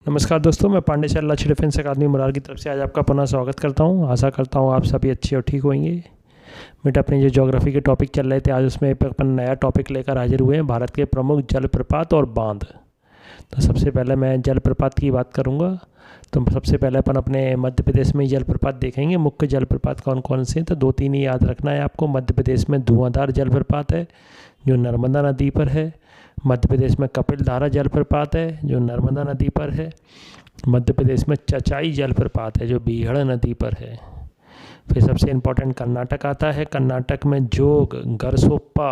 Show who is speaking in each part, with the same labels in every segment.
Speaker 1: नमस्कार दोस्तों, मैं पांडे लक्ष्य डिफेंस अकादमी मुरार की तरफ से आज आपका पुनः स्वागत करता हूं। आशा करता हूं आप सभी अच्छे और ठीक होंगे। बेटा, अपने जो ज्योग्राफी के टॉपिक चल रहे थे, आज उसमें अपन नया टॉपिक लेकर हाजिर हुए हैं, भारत के प्रमुख जलप्रपात और बांध। तो सबसे पहले मैं जलप्रपात की बात करूँगा। तो सबसे पहले अपन अपने मध्य प्रदेश में जलप्रपात देखेंगे। मुख्य जलप्रपात कौन कौन से हैं, तो 2-3 ही याद रखना है आपको। मध्य प्रदेश में धुआंधार जलप्रपात है जो नर्मदा नदी पर है। मध्य प्रदेश में कपिलधारा जलप्रपात है जो नर्मदा नदी पर है। मध्य प्रदेश में चचाई जलप्रपात है जो बीहड़ नदी पर है। फिर सबसे इम्पोर्टेंट कर्नाटक आता है। कर्नाटक में जोग, गरसोप्पा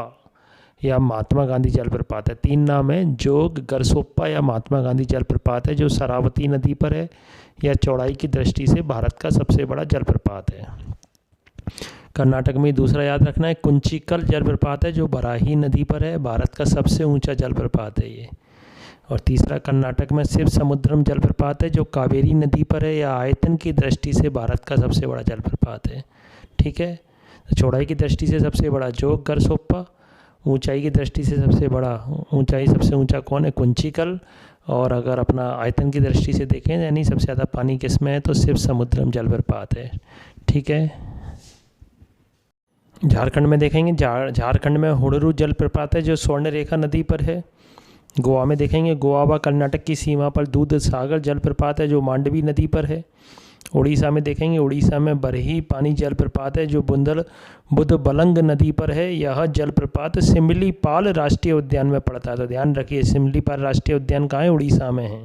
Speaker 1: या महात्मा गांधी जलप्रपात है। 3 नाम है, जोग, गरसोप्पा या महात्मा गांधी जलप्रपात है, जो शरावती नदी पर है या चौड़ाई की दृष्टि से भारत का सबसे बड़ा जलप्रपात है। कर्नाटक में दूसरा याद रखना है, कुंचिकल जलप्रपात है जो बराही नदी पर है, भारत का सबसे ऊंचा जलप्रपात है ये। और तीसरा कर्नाटक में शिव समुद्रम जलप्रपात है जो कावेरी नदी पर है या आयतन की दृष्टि से भारत का सबसे बड़ा जलप्रपात है। ठीक है, तो चौड़ाई की दृष्टि से सबसे बड़ा जोग, गरसोप्पा। ऊंचाई की दृष्टि से सबसे बड़ा, सबसे ऊंचा कौन है, कुंचिकल। और अगर अपना आयतन की दृष्टि से देखें, यानी सबसे ज़्यादा पानी किसमें है, तो शिव समुद्रम जलप्रपात है। ठीक है, झारखंड में देखेंगे, झारखंड में हुडरू जलप्रपात है जो स्वर्णरेखा नदी पर है। गोवा में देखेंगे, गोवा व कर्नाटक की सीमा पर दूध सागर जलप्रपात है जो मांडवी नदी पर है। उड़ीसा में देखेंगे, उड़ीसा में बरही पानी जलप्रपात है जो बुधबलंग नदी पर है। यह जलप्रपात सिमलीपाल राष्ट्रीय उद्यान में पड़ता है। तो ध्यान रखिए, सिमलीपाल राष्ट्रीय उद्यान कहाँ है, उड़ीसा में है।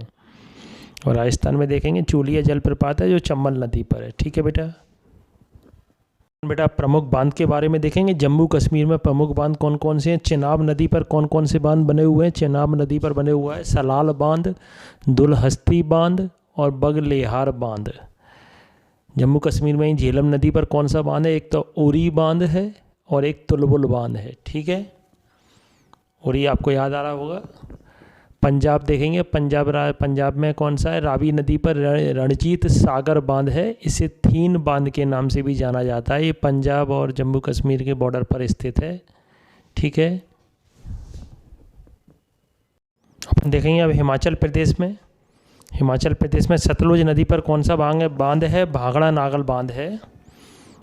Speaker 1: और राजस्थान में देखेंगे, चूलिया जलप्रपात है जो चंबल नदी पर है। ठीक है बेटा, प्रमुख बांध के बारे में देखेंगे। जम्मू कश्मीर में प्रमुख बांध कौन कौन से हैं। चेनाब नदी पर कौन कौन से बांध बने हुए हैं। चेनाब नदी पर बने हुआ है सलाल बांध, दुलहस्ती बांध और बगलेहार बांध। जम्मू कश्मीर में ही झेलम नदी पर कौन सा बांध है, एक तो उरी बांध है और एक तुलबुल बांध है। ठीक है, उरी आपको याद आ रहा होगा। पंजाब देखेंगे, पंजाब में कौन सा है, रावी नदी पर रणजीत सागर बांध है। इसे थीन बांध के नाम से भी जाना जाता है। ये पंजाब और जम्मू कश्मीर के बॉर्डर पर स्थित है। ठीक है, अपन देखेंगे अब हिमाचल प्रदेश में। हिमाचल प्रदेश में सतलुज नदी पर कौन सा बांध है, भाखड़ा नागल बांध है।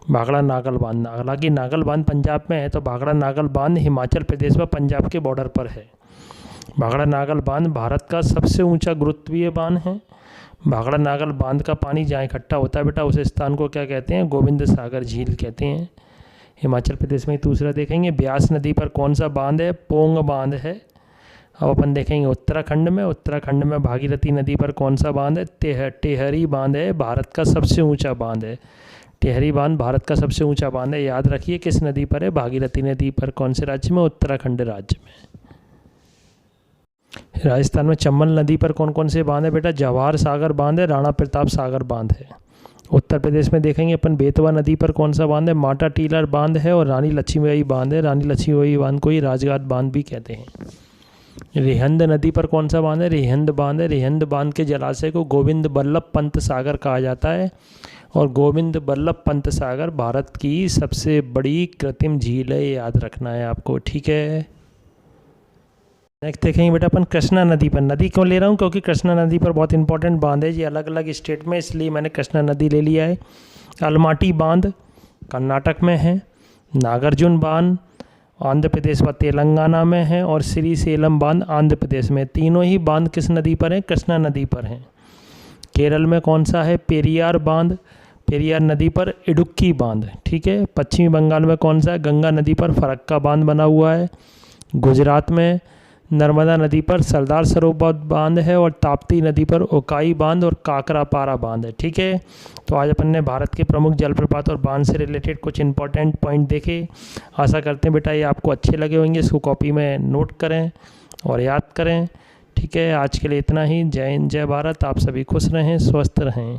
Speaker 1: भाखड़ा नागल बांध, हालांकि नागल बांध पंजाब में है, तो भाखड़ा नागल बांध हिमाचल प्रदेश व पंजाब के बॉर्डर पर है। भाखड़ा नागल बांध भारत का सबसे ऊंचा गुरुत्वीय बांध है। भाखड़ा नागल बांध का पानी जहाँ इकट्ठा होता है बेटा, उस स्थान को क्या कहते हैं, गोविंद सागर झील कहते हैं। हिमाचल प्रदेश में दूसरा देखेंगे, ब्यास नदी पर कौन सा बांध है, पोंग बांध है। अब अपन देखेंगे उत्तराखंड में भागीरथी नदी पर कौन सा बांध है, टेहरी बांध है, भारत का सबसे ऊंचा बांध है। टेहरी बांध भारत का सबसे ऊंचा बांध है। याद रखिए किस नदी पर है, भागीरथी नदी पर। कौन से राज्य में, उत्तराखंड राज्य में। राजस्थान में चंबल नदी पर कौन कौन से बांध है बेटा, जवाहर सागर बांध है, राणा प्रताप सागर बांध है। उत्तर प्रदेश में देखेंगे अपन, बेतवा नदी पर कौन सा बांध है, माटा टीलर बांध है और रानी लक्ष्मीबाई बांध है। रानी लक्ष्मीबाई बांध को ही राजघाट बांध भी कहते हैं। रिहंद नदी पर कौन सा बांध है, रिहंद बांध है। रिहंद बांध के जलाशय को गोविंद बल्लभ पंत सागर कहा जाता है। और गोविंद बल्लभ पंत सागर भारत की सबसे बड़ी कृत्रिम झील है, याद रखना है आपको। ठीक है, नेक्स्ट देखेंगे बेटा अपन कृष्णा नदी पर। नदी क्यों ले रहा हूँ, क्योंकि कृष्णा नदी पर बहुत इंपॉर्टेंट बांध है जी, अलग अलग स्टेट में, इसलिए मैंने कृष्णा नदी ले लिया है। अलमाटी बांध कर्नाटक में है। नागार्जुन बांध आंध्र प्रदेश व तेलंगाना में है। और श्रीशैलम बांध आंध्र प्रदेश में। तीनों ही बांध किस नदी पर हैं, कृष्णा नदी पर हैं। केरल में कौन सा है, पेरियार बांध, पेरियार नदी पर इडुक्की बांध। ठीक है, पश्चिमी बंगाल में कौन सा है, गंगा नदी पर फरक्का बांध बना हुआ है। गुजरात में नर्मदा नदी पर सरदार सरोवर बांध है और ताप्ती नदी पर ओकाई बांध और काकरापारा बांध है। ठीक है, तो आज अपन ने भारत के प्रमुख जलप्रपात और बांध से रिलेटेड कुछ इंपॉर्टेंट पॉइंट देखे। आशा करते हैं बेटा ये आपको अच्छे लगे होंगे। इसको कॉपी में नोट करें और याद करें। ठीक है, आज के लिए इतना ही। जय हिंद, जय भारत। आप सभी खुश रहें, स्वस्थ रहें।